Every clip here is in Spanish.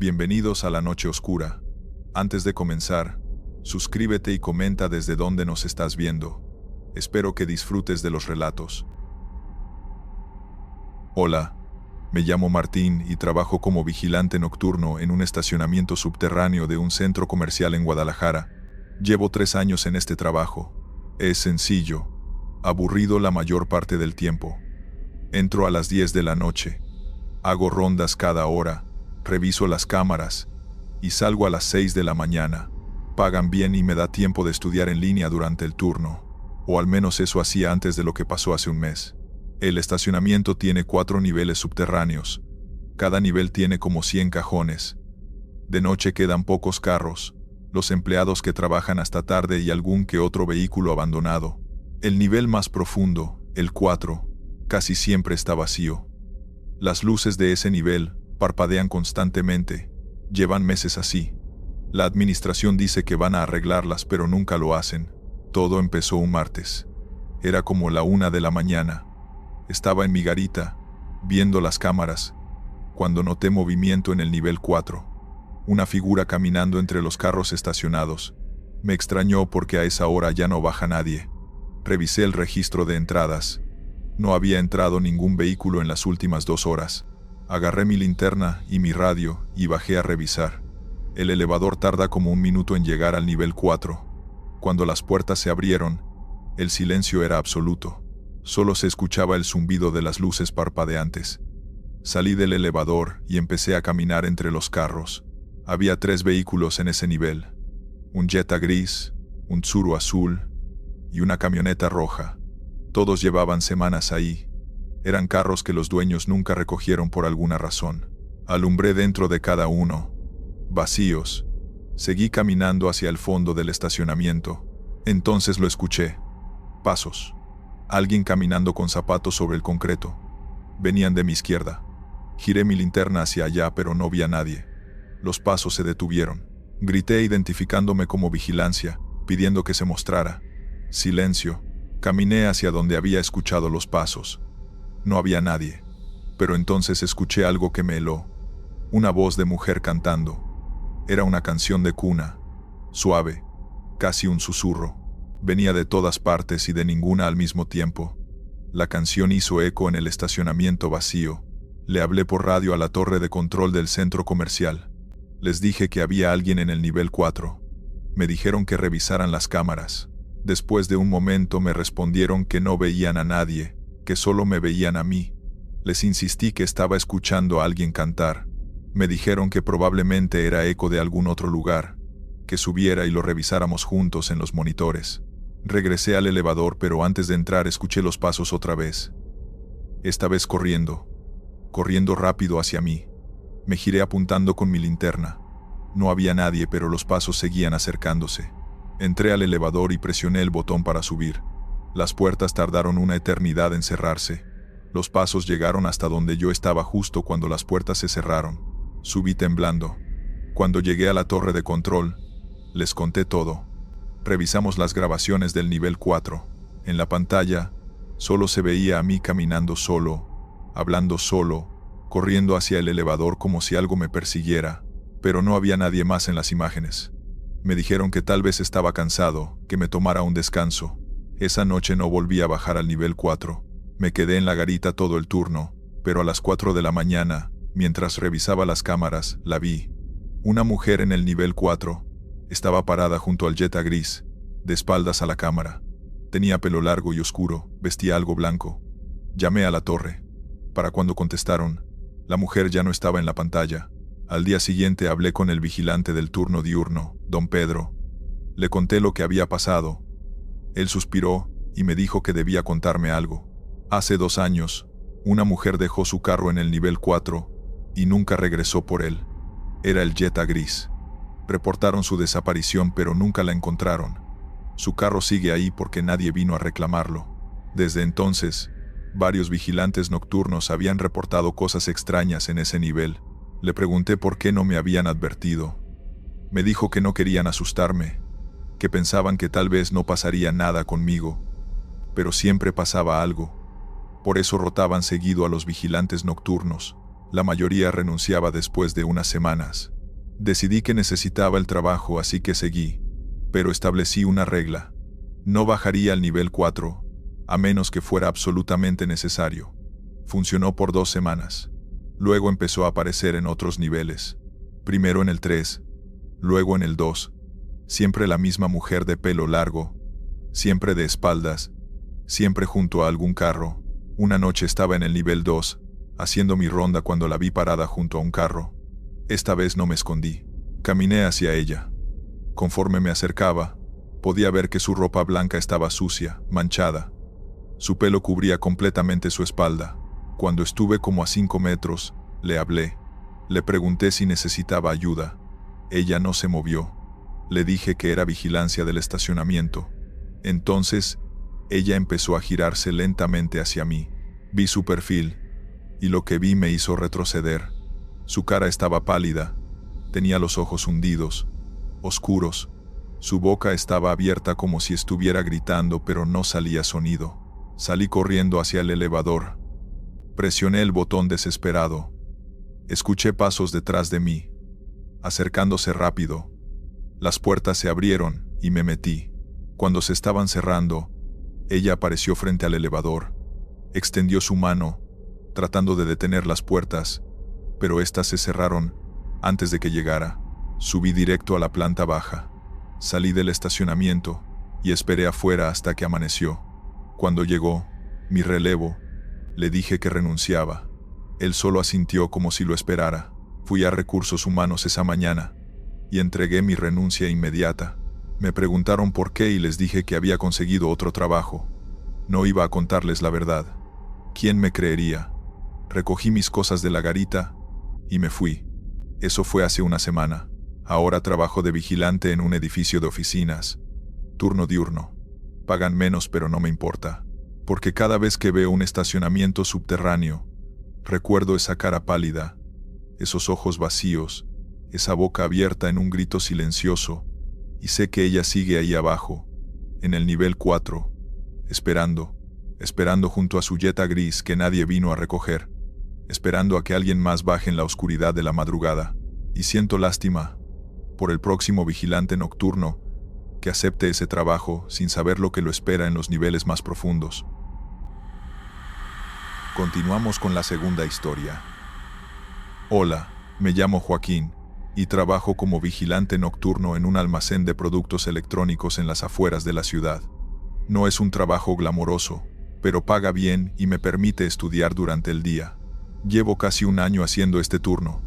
Bienvenidos a la noche oscura. Antes de comenzar, suscríbete y comenta desde dónde nos estás viendo. Espero que disfrutes de los relatos. Hola, me llamo Martín y trabajo como vigilante nocturno en un estacionamiento subterráneo de un centro comercial en Guadalajara. Llevo 3 años en este trabajo. Es sencillo, aburrido la mayor parte del tiempo. Entro a las 10 de la noche, hago rondas cada hora, reviso las cámaras y salgo a las 6 de la mañana. Pagan bien y me da tiempo de estudiar en línea durante el turno, o al menos eso hacía antes de lo que pasó hace un mes. El estacionamiento tiene 4 niveles subterráneos. Cada nivel tiene como 100 cajones. De noche quedan pocos carros, los empleados que trabajan hasta tarde y algún que otro vehículo abandonado. El nivel más profundo, el 4, casi siempre está vacío. Las luces de ese nivel parpadean constantemente. Llevan meses así. La administración dice que van a arreglarlas, pero nunca lo hacen. Todo empezó un martes. Era como la 1 de la mañana. Estaba en mi garita, viendo las cámaras, cuando noté movimiento en el nivel 4. Una figura caminando entre los carros estacionados. Me extrañó porque a esa hora ya no baja nadie. Revisé el registro de entradas. No había entrado ningún vehículo en las últimas 2 horas. Agarré mi linterna y mi radio y bajé a revisar. El elevador tarda como 1 minuto en llegar al nivel 4. Cuando las puertas se abrieron, el silencio era absoluto. Solo se escuchaba el zumbido de las luces parpadeantes. Salí del elevador y empecé a caminar entre los carros. Había 3 vehículos en ese nivel. Un Jetta gris, un Tsuru azul y una camioneta roja. Todos llevaban semanas ahí. Eran carros que los dueños nunca recogieron por alguna razón. Alumbré dentro de cada uno. Vacíos. Seguí caminando hacia el fondo del estacionamiento. Entonces lo escuché. Pasos. Alguien caminando con zapatos sobre el concreto. Venían de mi izquierda. Giré mi linterna hacia allá, pero no vi a nadie. Los pasos se detuvieron. Grité identificándome como vigilancia, pidiendo que se mostrara. Silencio. Caminé hacia donde había escuchado los pasos. No había nadie. Pero entonces escuché algo que me heló. Una voz de mujer cantando. Era una canción de cuna. Suave. Casi un susurro. Venía de todas partes y de ninguna al mismo tiempo. La canción hizo eco en el estacionamiento vacío. Le hablé por radio a la torre de control del centro comercial. Les dije que había alguien en el nivel 4. Me dijeron que revisaran las cámaras. Después de un momento me respondieron que no veían a nadie, que solo me veían a mí. Les insistí que estaba escuchando a alguien cantar. Me dijeron que probablemente era eco de algún otro lugar, que subiera y lo revisáramos juntos en los monitores. Regresé al elevador, pero antes de entrar escuché los pasos otra vez. Esta vez corriendo rápido hacia mí. Me giré apuntando con mi linterna. No había nadie, pero los pasos seguían acercándose. Entré al elevador y presioné el botón para subir. Las puertas tardaron una eternidad en cerrarse. Los pasos llegaron hasta donde yo estaba justo cuando las puertas se cerraron. Subí temblando. Cuando llegué a la torre de control, les conté todo. Revisamos las grabaciones del nivel 4. En la pantalla, solo se veía a mí caminando solo, hablando solo, corriendo hacia el elevador como si algo me persiguiera, pero no había nadie más en las imágenes. Me dijeron que tal vez estaba cansado, que me tomara un descanso. Esa noche no volví a bajar al nivel 4. Me quedé en la garita todo el turno, pero a las 4 de la mañana, mientras revisaba las cámaras, la vi. Una mujer en el nivel 4. Estaba parada junto al Jetta gris, de espaldas a la cámara. Tenía pelo largo y oscuro, vestía algo blanco. Llamé a la torre. Para cuando contestaron, la mujer ya no estaba en la pantalla. Al día siguiente hablé con el vigilante del turno diurno, don Pedro. Le conté lo que había pasado. Él suspiró y me dijo que debía contarme algo. Hace 2 años, una mujer dejó su carro en el nivel 4 y nunca regresó por él. Era el Jetta gris. Reportaron su desaparición, pero nunca la encontraron. Su carro sigue ahí porque nadie vino a reclamarlo. Desde entonces, varios vigilantes nocturnos habían reportado cosas extrañas en ese nivel. Le pregunté por qué no me habían advertido. Me dijo que no querían asustarme, que pensaban que tal vez no pasaría nada conmigo, pero siempre pasaba algo. Por eso rotaban seguido a los vigilantes nocturnos. La mayoría renunciaba después de unas semanas. Decidí que necesitaba el trabajo, así que seguí, pero establecí una regla. No bajaría al nivel 4, a menos que fuera absolutamente necesario. Funcionó por 2 semanas. Luego empezó a aparecer en otros niveles. Primero en el 3, luego en el 2. Siempre la misma mujer de pelo largo, siempre de espaldas, siempre junto a algún carro. Una noche estaba en el nivel 2, haciendo mi ronda cuando la vi parada junto a un carro. Esta vez no me escondí. Caminé hacia ella. Conforme me acercaba, podía ver que su ropa blanca estaba sucia, manchada. Su pelo cubría completamente su espalda. Cuando estuve como a 5 metros, le hablé. Le pregunté si necesitaba ayuda. Ella no se movió. Le dije que era vigilancia del estacionamiento. Entonces, ella empezó a girarse lentamente hacia mí. Vi su perfil, y lo que vi me hizo retroceder. Su cara estaba pálida, tenía los ojos hundidos, oscuros. Su boca estaba abierta como si estuviera gritando, pero no salía sonido. Salí corriendo hacia el elevador. Presioné el botón desesperado. Escuché pasos detrás de mí, acercándose rápido. Las puertas se abrieron y me metí. Cuando se estaban cerrando, ella apareció frente al elevador. Extendió su mano, tratando de detener las puertas, pero éstas se cerraron antes de que llegara. Subí directo a la planta baja. Salí del estacionamiento y esperé afuera hasta que amaneció. Cuando llegó mi relevo, le dije que renunciaba. Él solo asintió como si lo esperara. Fui a Recursos Humanos esa mañana y entregué mi renuncia inmediata. Me preguntaron por qué y les dije que había conseguido otro trabajo. No iba a contarles la verdad. ¿Quién me creería? Recogí mis cosas de la garita y me fui. Eso fue hace una semana. Ahora trabajo de vigilante en un edificio de oficinas. Turno diurno. Pagan menos, pero no me importa, porque cada vez que veo un estacionamiento subterráneo, recuerdo esa cara pálida, esos ojos vacíos, esa boca abierta en un grito silencioso, y sé que ella sigue ahí abajo, en el nivel 4, esperando junto a su Jetta gris que nadie vino a recoger, esperando a que alguien más baje en la oscuridad de la madrugada. Y siento lástima por el próximo vigilante nocturno que acepte ese trabajo sin saber lo que lo espera en los niveles más profundos. Continuamos con la segunda historia. Hola, me llamo Joaquín y trabajo como vigilante nocturno en un almacén de productos electrónicos en las afueras de la ciudad. No es un trabajo glamoroso, pero paga bien y me permite estudiar durante el día. Llevo casi un año haciendo este turno,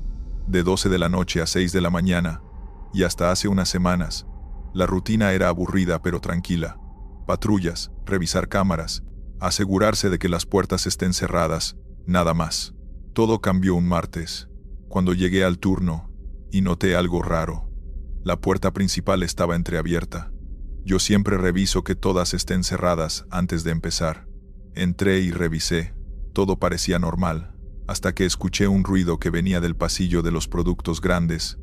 de 12 de la noche a 6 de la mañana, y hasta hace unas semanas, la rutina era aburrida pero tranquila. Patrullas, revisar cámaras, asegurarse de que las puertas estén cerradas, nada más. Todo cambió un martes, cuando llegué al turno, y noté algo raro. La puerta principal estaba entreabierta. Yo siempre reviso que todas estén cerradas antes de empezar. Entré y revisé. Todo parecía normal, hasta que escuché un ruido que venía del pasillo de los productos grandes,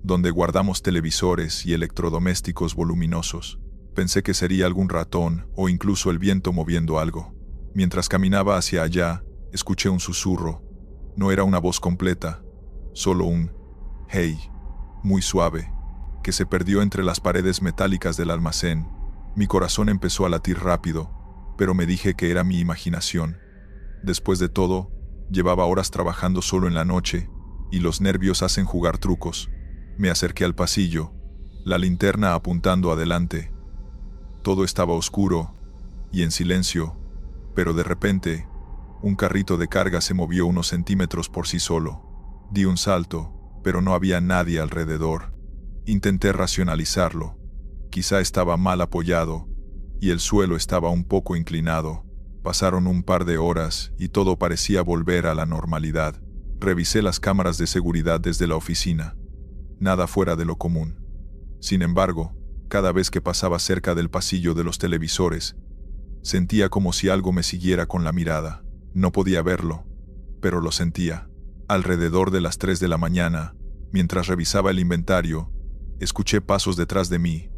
donde guardamos televisores y electrodomésticos voluminosos. Pensé que sería algún ratón o incluso el viento moviendo algo. Mientras caminaba hacia allá, escuché un susurro. No era una voz completa, solo un «hey», muy suave, que se perdió entre las paredes metálicas del almacén. Mi corazón empezó a latir rápido, pero me dije que era mi imaginación. Después de todo, llevaba horas trabajando solo en la noche, y los nervios hacen jugar trucos. Me acerqué al pasillo, la linterna apuntando adelante. Todo estaba oscuro y en silencio, pero de repente, un carrito de carga se movió unos centímetros por sí solo. Di un salto, pero no había nadie alrededor. Intenté racionalizarlo. Quizá estaba mal apoyado, y el suelo estaba un poco inclinado. Pasaron un par de horas y todo parecía volver a la normalidad. Revisé las cámaras de seguridad desde la oficina. Nada fuera de lo común. Sin embargo, cada vez que pasaba cerca del pasillo de los televisores, sentía como si algo me siguiera con la mirada. No podía verlo, pero lo sentía. Alrededor de las 3 de la mañana, mientras revisaba el inventario, escuché pasos detrás de mí.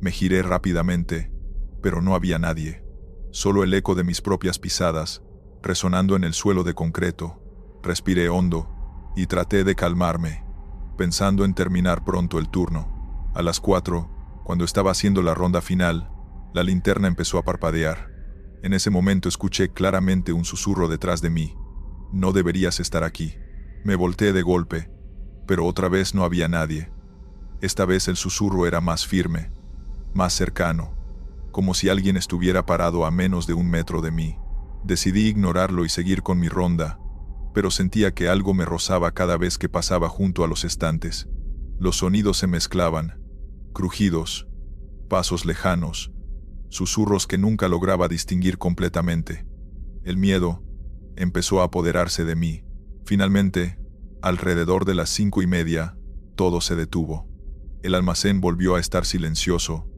Me giré rápidamente, pero no había nadie. Solo el eco de mis propias pisadas, resonando en el suelo de concreto. Respiré hondo y traté de calmarme, pensando en terminar pronto el turno. A las 4, cuando estaba haciendo la ronda final, la linterna empezó a parpadear. En ese momento escuché claramente un susurro detrás de mí. No deberías estar aquí. Me volteé de golpe, pero otra vez no había nadie. Esta vez el susurro era más firme, más cercano, como si alguien estuviera parado a menos de 1 metro de mí. Decidí ignorarlo y seguir con mi ronda, pero sentía que algo me rozaba cada vez que pasaba junto a los estantes. Los sonidos se mezclaban, crujidos, pasos lejanos, susurros que nunca lograba distinguir completamente. El miedo empezó a apoderarse de mí. Finalmente, alrededor de las 5:30, todo se detuvo. El almacén volvió a estar silencioso,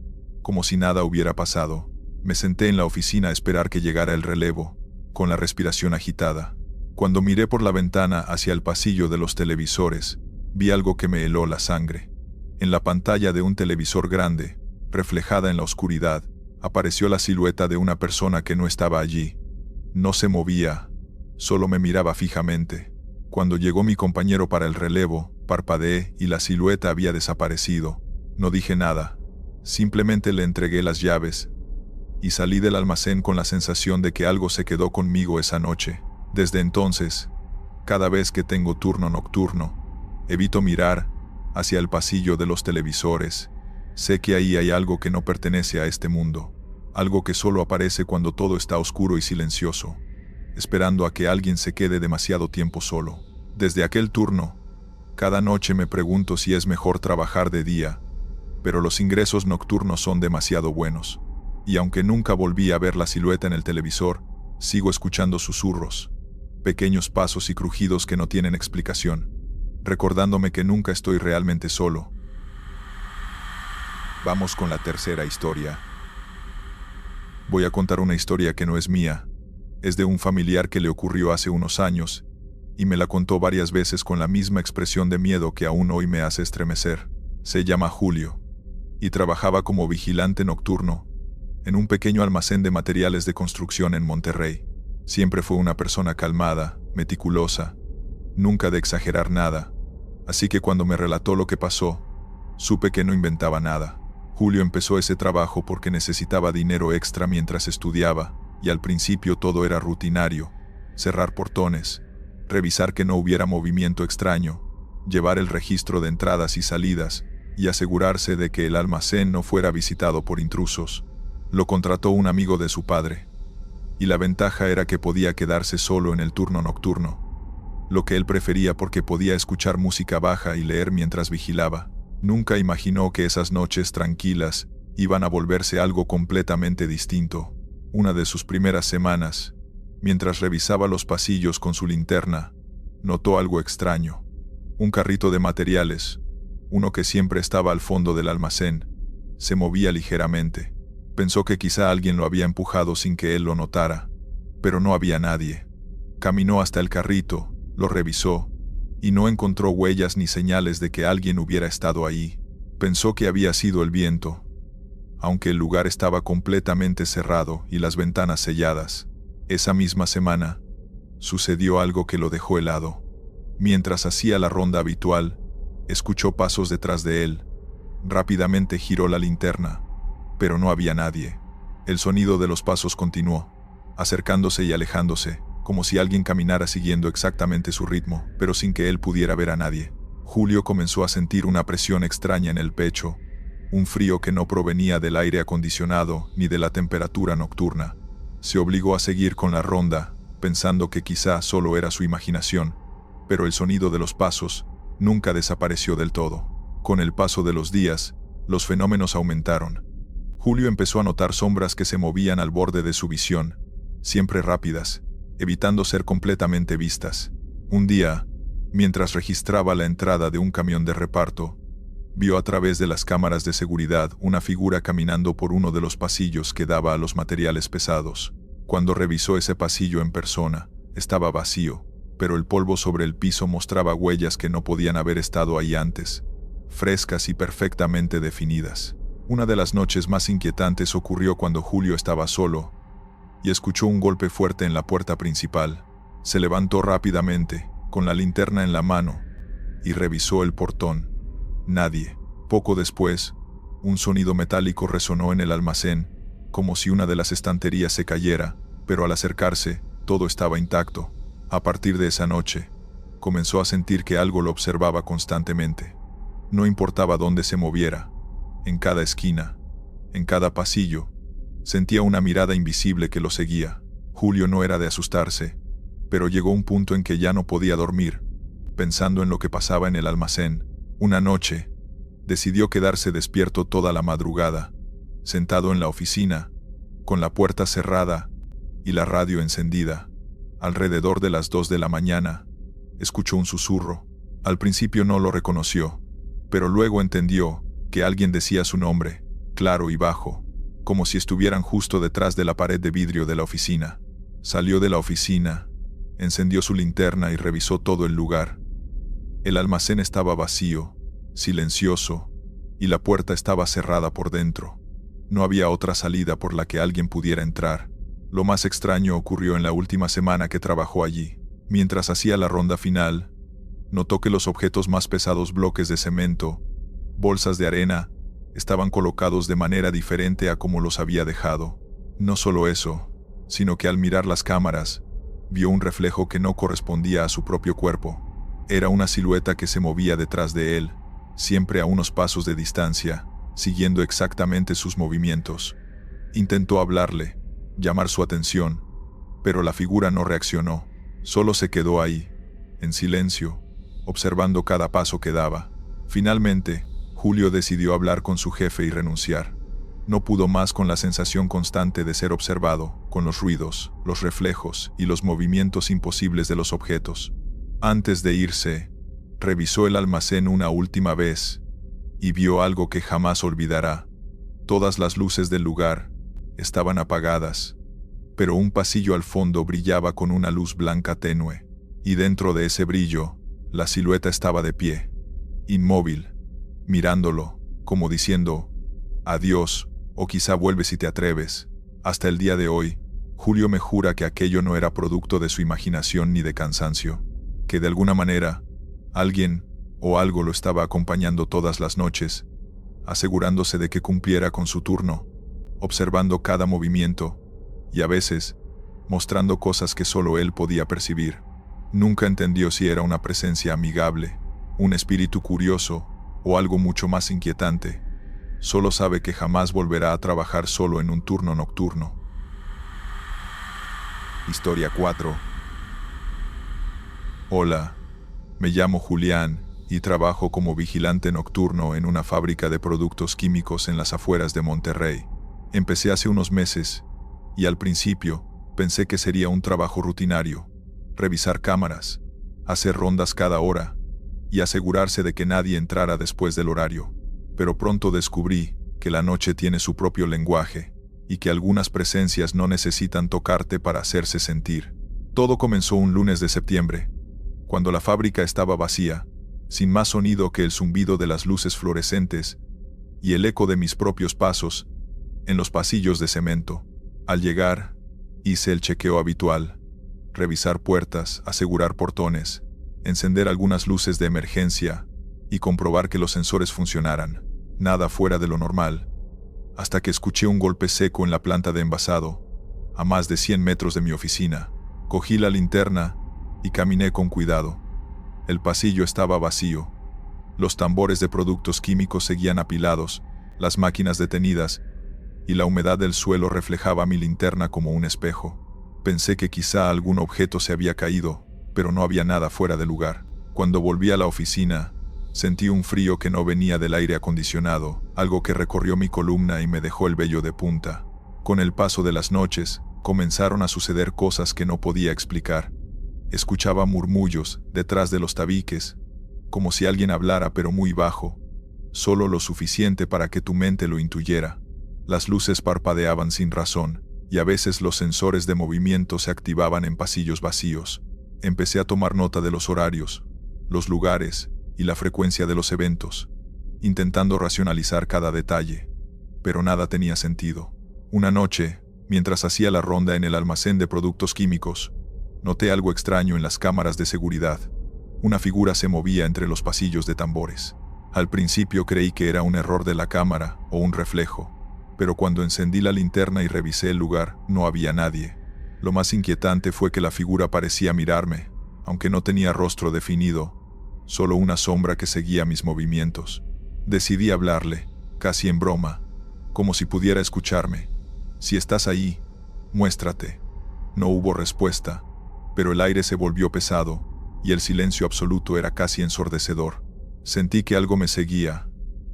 como si nada hubiera pasado. Me senté en la oficina a esperar que llegara el relevo, con la respiración agitada. Cuando miré por la ventana hacia el pasillo de los televisores, vi algo que me heló la sangre. En la pantalla de un televisor grande, reflejada en la oscuridad, apareció la silueta de una persona que no estaba allí. No se movía, solo me miraba fijamente. Cuando llegó mi compañero para el relevo, parpadeé y la silueta había desaparecido. No dije nada, simplemente le entregué las llaves y salí del almacén con la sensación de que algo se quedó conmigo esa noche. Desde entonces, cada vez que tengo turno nocturno, evito mirar hacia el pasillo de los televisores. Sé que ahí hay algo que no pertenece a este mundo, algo que solo aparece cuando todo está oscuro y silencioso, esperando a que alguien se quede demasiado tiempo solo. Desde aquel turno, cada noche me pregunto si es mejor trabajar de día, pero los ingresos nocturnos son demasiado buenos. Y aunque nunca volví a ver la silueta en el televisor, sigo escuchando susurros, pequeños pasos y crujidos que no tienen explicación, recordándome que nunca estoy realmente solo. Vamos con la tercera historia. Voy a contar una historia que no es mía, es de un familiar que le ocurrió hace unos años, y me la contó varias veces con la misma expresión de miedo que aún hoy me hace estremecer. Se llama Julio, y trabajaba como vigilante nocturno en un pequeño almacén de materiales de construcción en Monterrey. Siempre fue una persona calmada, meticulosa, nunca de exagerar nada, así que cuando me relató lo que pasó, supe que no inventaba nada. Julio empezó ese trabajo porque necesitaba dinero extra mientras estudiaba, y al principio todo era rutinario: cerrar portones, revisar que no hubiera movimiento extraño, llevar el registro de entradas y salidas, y asegurarse de que el almacén no fuera visitado por intrusos. Lo contrató un amigo de su padre, y la ventaja era que podía quedarse solo en el turno nocturno, lo que él prefería porque podía escuchar música baja y leer mientras vigilaba. Nunca imaginó que esas noches tranquilas iban a volverse algo completamente distinto. Una de sus primeras semanas, mientras revisaba los pasillos con su linterna, notó algo extraño. Un carrito de materiales, uno que siempre estaba al fondo del almacén, se movía ligeramente. Pensó que quizá alguien lo había empujado sin que él lo notara, pero no había nadie. Caminó hasta el carrito, lo revisó, y no encontró huellas ni señales de que alguien hubiera estado ahí. Pensó que había sido el viento, aunque el lugar estaba completamente cerrado y las ventanas selladas. Esa misma semana, sucedió algo que lo dejó helado. Mientras hacía la ronda habitual, escuchó pasos detrás de él. Rápidamente giró la linterna, pero no había nadie. El sonido de los pasos continuó, acercándose y alejándose, como si alguien caminara siguiendo exactamente su ritmo, pero sin que él pudiera ver a nadie. Julio comenzó a sentir una presión extraña en el pecho, un frío que no provenía del aire acondicionado ni de la temperatura nocturna. Se obligó a seguir con la ronda, pensando que quizá solo era su imaginación, pero el sonido de los pasos nunca desapareció del todo. Con el paso de los días, los fenómenos aumentaron. Julio empezó a notar sombras que se movían al borde de su visión, siempre rápidas, evitando ser completamente vistas. Un día, mientras registraba la entrada de un camión de reparto, vio a través de las cámaras de seguridad una figura caminando por uno de los pasillos que daba a los materiales pesados. Cuando revisó ese pasillo en persona, estaba vacío, pero el polvo sobre el piso mostraba huellas que no podían haber estado ahí antes, frescas y perfectamente definidas. Una de las noches más inquietantes ocurrió cuando Julio estaba solo y escuchó un golpe fuerte en la puerta principal. Se levantó rápidamente con la linterna en la mano, y revisó el portón. Nadie. Poco después, un sonido metálico resonó en el almacén, como si una de las estanterías se cayera, pero al acercarse, todo estaba intacto. A partir de esa noche, comenzó a sentir que algo lo observaba constantemente. No importaba dónde se moviera, en cada esquina, en cada pasillo, sentía una mirada invisible que lo seguía. Julio no era de asustarse, pero llegó un punto en que ya no podía dormir, pensando en lo que pasaba en el almacén. Una noche, decidió quedarse despierto toda la madrugada, sentado en la oficina, con la puerta cerrada y la radio encendida. Alrededor de las 2 de la mañana, escuchó un susurro. Al principio no lo reconoció, pero luego entendió que alguien decía su nombre, claro y bajo, como si estuvieran justo detrás de la pared de vidrio de la oficina. Salió de la oficina, encendió su linterna y revisó todo el lugar. El almacén estaba vacío, silencioso, y la puerta estaba cerrada por dentro. No había otra salida por la que alguien pudiera entrar. Lo más extraño ocurrió en la última semana que trabajó allí. Mientras hacía la ronda final, notó que los objetos más pesados, bloques de cemento, bolsas de arena, estaban colocados de manera diferente a como los había dejado. No solo eso, sino que al mirar las cámaras, vio un reflejo que no correspondía a su propio cuerpo. Era una silueta que se movía detrás de él, siempre a unos pasos de distancia, siguiendo exactamente sus movimientos. Intentó hablarle, llamar su atención, pero la figura no reaccionó. Solo se quedó ahí, en silencio, observando cada paso que daba. Finalmente, Julio decidió hablar con su jefe y renunciar. No pudo más con la sensación constante de ser observado, con los ruidos, los reflejos y los movimientos imposibles de los objetos. Antes de irse, revisó el almacén una última vez y vio algo que jamás olvidará. Todas las luces del lugar estaban apagadas, pero un pasillo al fondo brillaba con una luz blanca tenue, y dentro de ese brillo, la silueta estaba de pie, inmóvil, mirándolo, como diciendo, adiós, o quizá vuelve si te atreves. Hasta el día de hoy, Julio me jura que aquello no era producto de su imaginación ni de cansancio, que de alguna manera, alguien o algo lo estaba acompañando todas las noches, asegurándose de que cumpliera con su turno, observando cada movimiento, y a veces, mostrando cosas que solo él podía percibir. Nunca entendió si era una presencia amigable, un espíritu curioso, o algo mucho más inquietante. Solo sabe que jamás volverá a trabajar solo en un turno nocturno. Historia 4. Hola, me llamo Julián y trabajo como vigilante nocturno en una fábrica de productos químicos en las afueras de Monterrey. Empecé hace unos meses y al principio pensé que sería un trabajo rutinario, revisar cámaras, hacer rondas cada hora y asegurarse de que nadie entrara después del horario. Pero pronto descubrí que la noche tiene su propio lenguaje y que algunas presencias no necesitan tocarte para hacerse sentir. Todo comenzó un lunes de septiembre, cuando la fábrica estaba vacía, sin más sonido que el zumbido de las luces fluorescentes y el eco de mis propios pasos en los pasillos de cemento. Al llegar, hice el chequeo habitual, revisar puertas, asegurar portones, encender algunas luces de emergencia y comprobar que los sensores funcionaran. Nada fuera de lo normal, hasta que escuché un golpe seco en la planta de envasado, a más de 100 metros de mi oficina. Cogí la linterna y caminé con cuidado. El pasillo estaba vacío. Los tambores de productos químicos seguían apilados, las máquinas detenidas, y la humedad del suelo reflejaba mi linterna como un espejo. Pensé que quizá algún objeto se había caído, pero no había nada fuera de lugar. Cuando volví a la oficina, sentí un frío que no venía del aire acondicionado, algo que recorrió mi columna y me dejó el vello de punta. Con el paso de las noches, comenzaron a suceder cosas que no podía explicar. Escuchaba murmullos detrás de los tabiques, como si alguien hablara pero muy bajo, solo lo suficiente para que tu mente lo intuyera. Las luces parpadeaban sin razón, y a veces los sensores de movimiento se activaban en pasillos vacíos. Empecé a tomar nota de los horarios, los lugares y la frecuencia de los eventos, intentando racionalizar cada detalle, pero nada tenía sentido. Una noche, mientras hacía la ronda en el almacén de productos químicos, noté algo extraño en las cámaras de seguridad. Una figura se movía entre los pasillos de tambores. Al principio creí que era un error de la cámara o un reflejo, pero cuando encendí la linterna y revisé el lugar, no había nadie. Lo más inquietante fue que la figura parecía mirarme, aunque no tenía rostro definido, solo una sombra que seguía mis movimientos. Decidí hablarle, casi en broma, como si pudiera escucharme. «Si estás ahí, muéstrate». No hubo respuesta, pero el aire se volvió pesado, y el silencio absoluto era casi ensordecedor. Sentí que algo me seguía,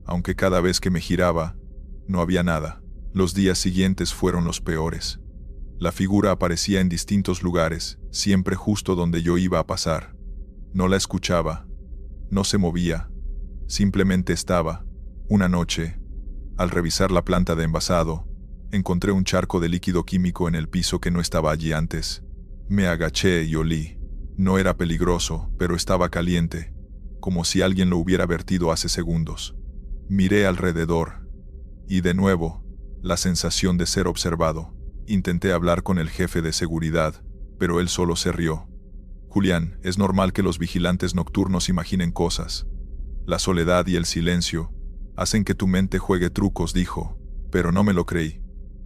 aunque cada vez que me giraba, no había nada. Los días siguientes fueron los peores. La figura aparecía en distintos lugares, siempre justo donde yo iba a pasar. No la escuchaba, no se movía, simplemente estaba. Una noche, al revisar la planta de envasado, encontré un charco de líquido químico en el piso que no estaba allí antes. Me agaché y olí. No era peligroso, pero estaba caliente, como si alguien lo hubiera vertido hace segundos. Miré alrededor, y de nuevo, la sensación de ser observado. Intenté hablar con el jefe de seguridad, pero él solo se rió. «Julián, es normal que los vigilantes nocturnos imaginen cosas. La soledad y el silencio hacen que tu mente juegue trucos», dijo, pero no me lo creí.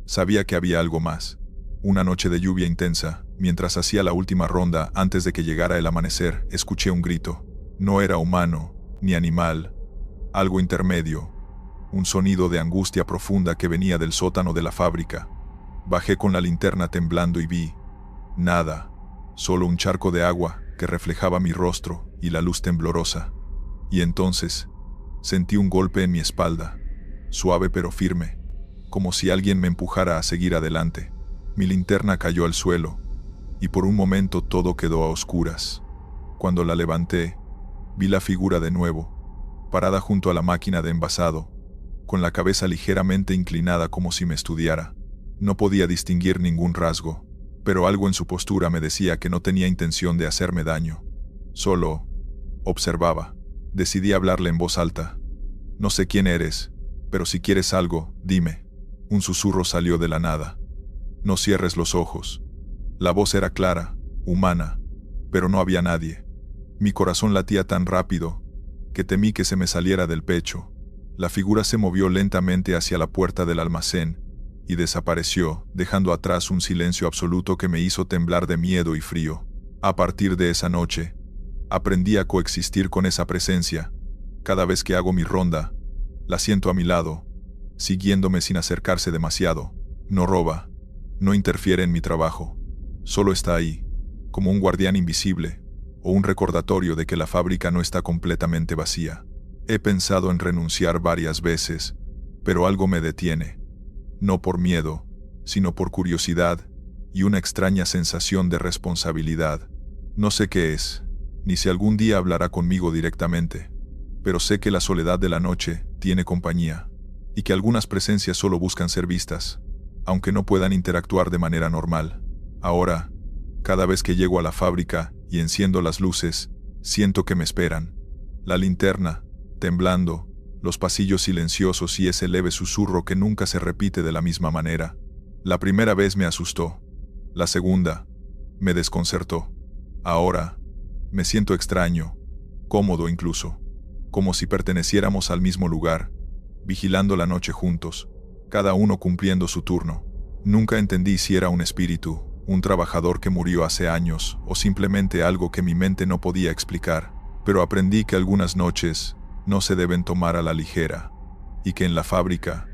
Sabía que había algo más. Una noche de lluvia intensa, mientras hacía la última ronda antes de que llegara el amanecer, escuché un grito. No era humano, ni animal, algo intermedio. Un sonido de angustia profunda que venía del sótano de la fábrica. Bajé con la linterna temblando y vi nada, solo un charco de agua que reflejaba mi rostro y la luz temblorosa. Y entonces, sentí un golpe en mi espalda, suave pero firme, como si alguien me empujara a seguir adelante. Mi linterna cayó al suelo, y por un momento todo quedó a oscuras. Cuando la levanté, vi la figura de nuevo, parada junto a la máquina de envasado, con la cabeza ligeramente inclinada como si me estudiara. No podía distinguir ningún rasgo, pero algo en su postura me decía que no tenía intención de hacerme daño. Solo observaba. Decidí hablarle en voz alta. «No sé quién eres, pero si quieres algo, dime». Un susurro salió de la nada. «No cierres los ojos». La voz era clara, humana, pero no había nadie. Mi corazón latía tan rápido que temí que se me saliera del pecho. La figura se movió lentamente hacia la puerta del almacén y desapareció, dejando atrás un silencio absoluto que me hizo temblar de miedo y frío. A partir de esa noche, aprendí a coexistir con esa presencia. Cada vez que hago mi ronda, la siento a mi lado, siguiéndome sin acercarse demasiado. No roba, no interfiere en mi trabajo. Solo está ahí, como un guardián invisible, o un recordatorio de que la fábrica no está completamente vacía. He pensado en renunciar varias veces, pero algo me detiene. No por miedo, sino por curiosidad y una extraña sensación de responsabilidad. No sé qué es, ni si algún día hablará conmigo directamente, pero sé que la soledad de la noche tiene compañía, y que algunas presencias solo buscan ser vistas, aunque no puedan interactuar de manera normal. Ahora, cada vez que llego a la fábrica y enciendo las luces, siento que me esperan. La linterna, temblando, los pasillos silenciosos y ese leve susurro que nunca se repite de la misma manera. La primera vez me asustó. La segunda, me desconcertó. Ahora, me siento extraño, cómodo incluso, como si perteneciéramos al mismo lugar, vigilando la noche juntos, cada uno cumpliendo su turno. Nunca entendí si era un espíritu, un trabajador que murió hace años, o simplemente algo que mi mente no podía explicar, pero aprendí que algunas noches no se deben tomar a la ligera, y que en la fábrica,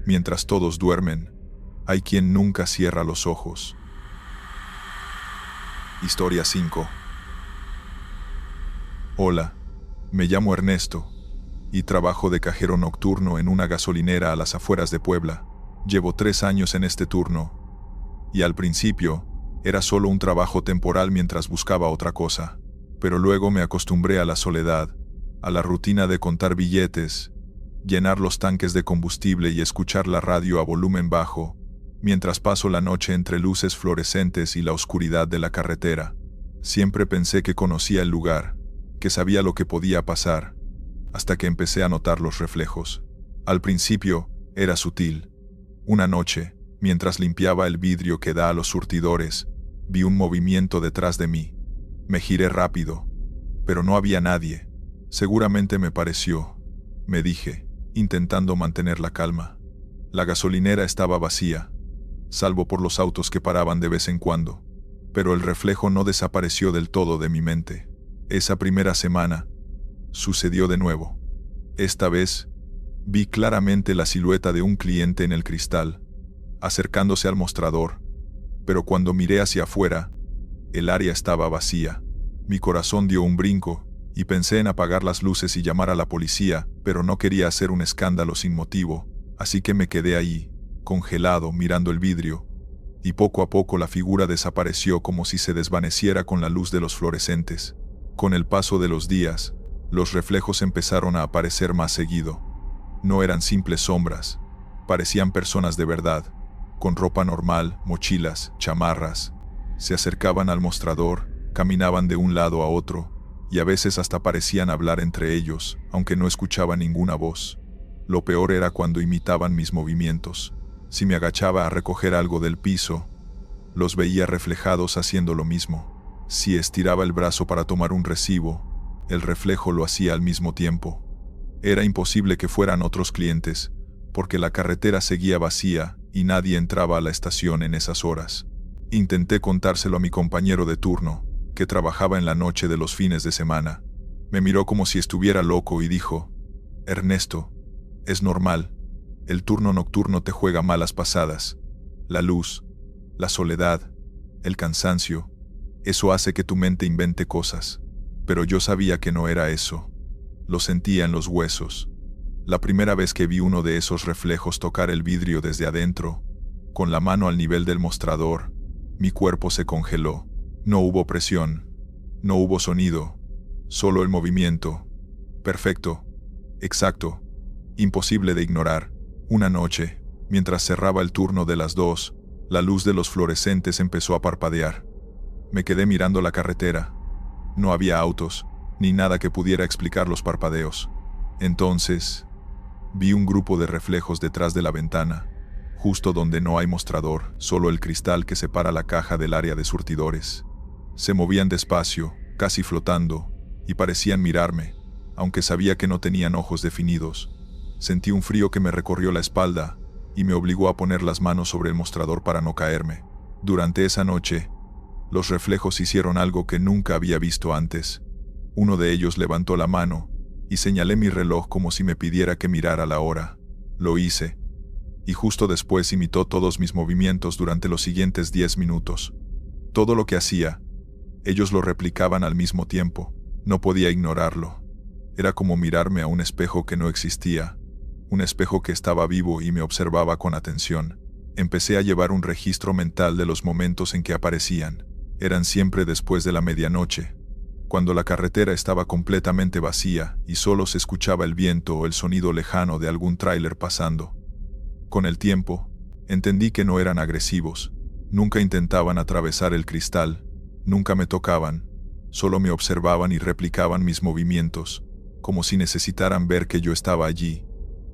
mientras todos duermen, hay quien nunca cierra los ojos. Historia 5. Hola, me llamo Ernesto, y trabajo de cajero nocturno en una gasolinera a las afueras de Puebla. Llevo 3 años en este turno, y al principio era solo un trabajo temporal mientras buscaba otra cosa, pero luego me acostumbré a la soledad, a la rutina de contar billetes, llenar los tanques de combustible y escuchar la radio a volumen bajo, mientras paso la noche entre luces fluorescentes y la oscuridad de la carretera. Siempre pensé que conocía el lugar, que sabía lo que podía pasar, hasta que empecé a notar los reflejos. Al principio, era sutil. Una noche, mientras limpiaba el vidrio que da a los surtidores, vi un movimiento detrás de mí. Me giré rápido. pero no había nadie. Seguramente me pareció, me dije, intentando mantener la calma. La gasolinera estaba vacía, salvo por los autos que paraban de vez en cuando, pero el reflejo no desapareció del todo de mi mente. Esa primera semana, sucedió de nuevo. Esta vez, vi claramente la silueta de un cliente en el cristal, acercándose al mostrador, pero cuando miré hacia afuera, el área estaba vacía. Mi corazón dio un brinco, y pensé en apagar las luces y llamar a la policía, pero no quería hacer un escándalo sin motivo, así que me quedé ahí, congelado, mirando el vidrio, y poco a poco la figura desapareció como si se desvaneciera con la luz de los fluorescentes. Con el paso de los días, los reflejos empezaron a aparecer más seguido. No eran simples sombras, parecían personas de verdad, con ropa normal, mochilas, chamarras. Se acercaban al mostrador, caminaban de un lado a otro, y a veces hasta parecían hablar entre ellos, aunque no escuchaba ninguna voz. Lo peor era cuando imitaban mis movimientos. Si me agachaba a recoger algo del piso, los veía reflejados haciendo lo mismo. Si estiraba el brazo para tomar un recibo, el reflejo lo hacía al mismo tiempo. Era imposible que fueran otros clientes, porque la carretera seguía vacía y nadie entraba a la estación en esas horas. Intenté contárselo a mi compañero de turno, que trabajaba en la noche de los fines de semana. Me miró como si estuviera loco y dijo: «Ernesto, es normal. El turno nocturno te juega malas pasadas. La luz, la soledad, el cansancio, eso hace que tu mente invente cosas». Pero yo sabía que no era eso. Lo sentía en los huesos. La primera vez que vi uno de esos reflejos tocar el vidrio desde adentro, con la mano al nivel del mostrador, mi cuerpo se congeló. No hubo presión, no hubo sonido, solo el movimiento. Perfecto, exacto, imposible de ignorar. Una noche, mientras cerraba el turno de las 2, la luz de los fluorescentes empezó a parpadear. Me quedé mirando la carretera. No había autos, ni nada que pudiera explicar los parpadeos. Entonces, vi un grupo de reflejos detrás de la ventana, justo donde no hay mostrador, solo el cristal que separa la caja del área de surtidores. Se movían despacio, casi flotando, y parecían mirarme, aunque sabía que no tenían ojos definidos. Sentí un frío que me recorrió la espalda, y me obligó a poner las manos sobre el mostrador para no caerme. Durante esa noche, los reflejos hicieron algo que nunca había visto antes. Uno de ellos levantó la mano, y señalé mi reloj como si me pidiera que mirara la hora. Lo hice, y justo después imitó todos mis movimientos durante los siguientes 10 minutos. Todo lo que hacía, ellos lo replicaban al mismo tiempo. No podía ignorarlo. Era como mirarme a un espejo que no existía, un espejo que estaba vivo y me observaba con atención. Empecé a llevar un registro mental de los momentos en que aparecían. Eran siempre después de la medianoche, cuando la carretera estaba completamente vacía y solo se escuchaba el viento o el sonido lejano de algún tráiler pasando. Con el tiempo, entendí que no eran agresivos, nunca intentaban atravesar el cristal, nunca me tocaban, solo me observaban y replicaban mis movimientos, como si necesitaran ver que yo estaba allí,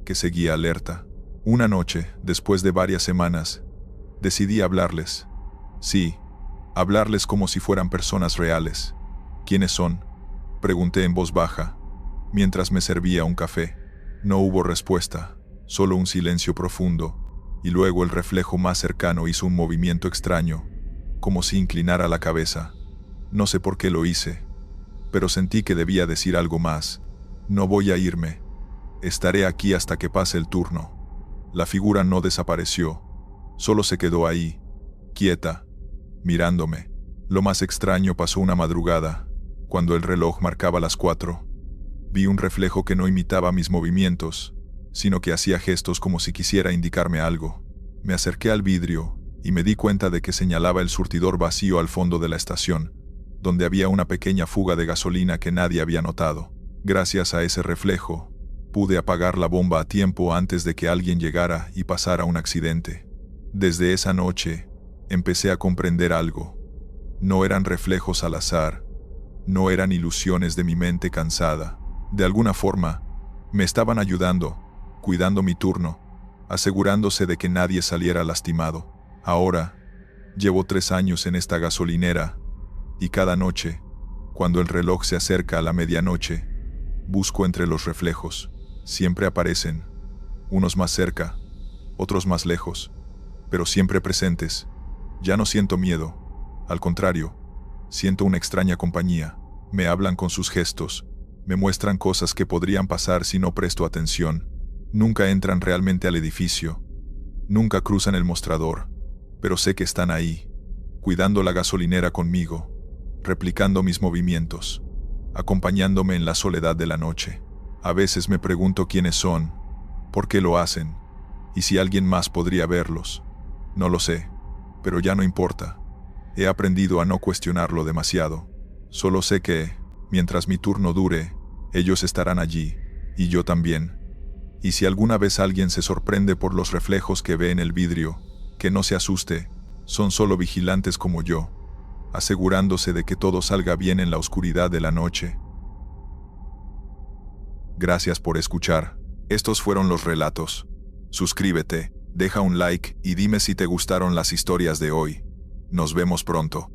que seguía alerta. Una noche, después de varias semanas, decidí hablarles. Sí, hablarles como si fueran personas reales. ¿Quiénes son?, pregunté en voz baja, mientras me servía un café. No hubo respuesta, solo un silencio profundo, y luego el reflejo más cercano hizo un movimiento extraño, como si inclinara la cabeza. No sé por qué lo hice, pero sentí que debía decir algo más. No voy a irme. Estaré aquí hasta que pase el turno. La figura no desapareció, solo se quedó ahí, quieta, mirándome. Lo más extraño pasó una madrugada, cuando el reloj marcaba las 4. Vi un reflejo que no imitaba mis movimientos, sino que hacía gestos como si quisiera indicarme algo. Me acerqué al vidrio y me di cuenta de que señalaba el surtidor vacío al fondo de la estación, donde había una pequeña fuga de gasolina que nadie había notado. Gracias a ese reflejo, pude apagar la bomba a tiempo antes de que alguien llegara y pasara un accidente. Desde esa noche, empecé a comprender algo. No eran reflejos al azar, no eran ilusiones de mi mente cansada. De alguna forma, me estaban ayudando, cuidando mi turno, asegurándose de que nadie saliera lastimado. Ahora, llevo 3 años en esta gasolinera, y cada noche, Cuando el reloj se acerca a la medianoche, busco entre los reflejos. Siempre aparecen, unos más cerca, otros más lejos, pero siempre presentes. Ya no siento miedo, al contrario, siento una extraña compañía. Me hablan con sus gestos, me muestran cosas que podrían pasar si no presto atención. Nunca entran realmente al edificio, nunca cruzan el mostrador, pero sé que están ahí, cuidando la gasolinera conmigo, replicando mis movimientos, acompañándome en la soledad de la noche. A veces me pregunto quiénes son, por qué lo hacen, y si alguien más podría verlos. No lo sé, pero ya no importa. He aprendido a no cuestionarlo demasiado. Solo sé que, mientras mi turno dure, ellos estarán allí, y yo también. Y si alguna vez alguien se sorprende por los reflejos que ve en el vidrio, que no se asuste, son solo vigilantes como yo, asegurándose de que todo salga bien en la oscuridad de la noche. Gracias por escuchar. Estos fueron los relatos. Suscríbete, deja un like y dime si te gustaron las historias de hoy. Nos vemos pronto.